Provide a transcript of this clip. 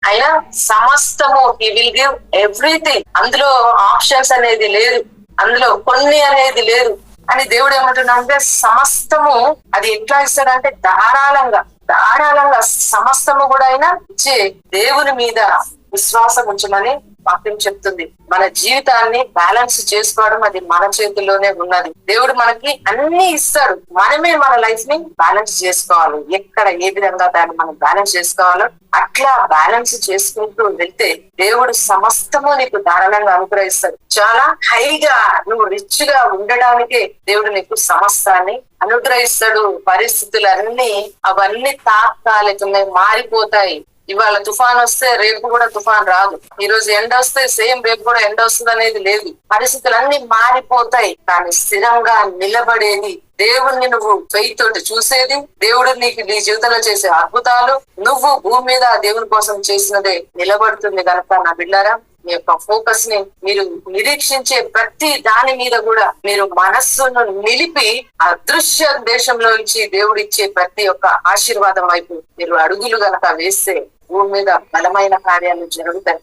ఆయన సమస్తము he will give everything. అందులో ఆప్షన్స్ అనేది లేదు, అందులో కొన్ని అనేది లేదు. అని దేవుడు ఏమంటున్నాడంటే సమస్తము అది ఎట్లా ఇస్తాడంటే ధారాళంగా ధారాళంగా సమస్తము కూడా ఆయన ఇచ్చే దేవుని మీద విశ్వాసం ఉంచమని వాక్యం చెప్తుంది. మన జీవితాన్ని బ్యాలెన్స్ చేసుకోవడం అది మన చేతుల్లోనే ఉన్నది. దేవుడు మనకి అన్ని ఇస్తాడు, మనమే మన లైఫ్ ని బ్యాలెన్స్ చేసుకోవాలి. ఎక్కడ ఏ విధంగా దాన్ని మనం బ్యాలెన్స్ చేసుకోవాలో అట్లా బ్యాలెన్స్ చేసుకుంటూ వెళ్తే దేవుడు సమస్తము నీకు ధారాళంగా అనుగ్రహిస్తాడు. చాలా హైగా నువ్వు రిచ్ గా ఉండడానికే దేవుడు నీకు సమస్తాన్ని అనుగ్రహిస్తాడు. పరిస్థితులన్నీ అవన్నీ తాత్కాలికమే మారిపోతాయి. ఇవాళ తుఫాన్ వస్తే రేపు కూడా తుఫాన్ రాదు, ఈ రోజు ఎండ వస్తే సేమ్ రేపు కూడా ఎండ వస్తుంది అనేది లేదు. పరిస్థితులన్నీ మారిపోతాయి, కానీ స్థిరంగా నిలబడేది దేవుణ్ణి నువ్వు ఫెయిత్ తోటి చూసేది, దేవుడు నీకు నీ జీవితంలో చేసే అద్భుతాలు నువ్వు భూమి మీద దేవుని కోసం చేసినదే నిలబడుతుంది. కనుక నా బిడ్డారా, మీ యొక్క ఫోకస్ ని మీరు నిరీక్షించే ప్రతి దాని మీద కూడా మీరు మనస్సును నిలిపి అదృశ్య దేశంలోంచి దేవుడు ఇచ్చే ప్రతి ఒక్క ఆశీర్వాదం వైపు మీరు అడుగులు గనక వేస్తే భూమి మీద బలమైన కార్యాలు జరుగుతాయి.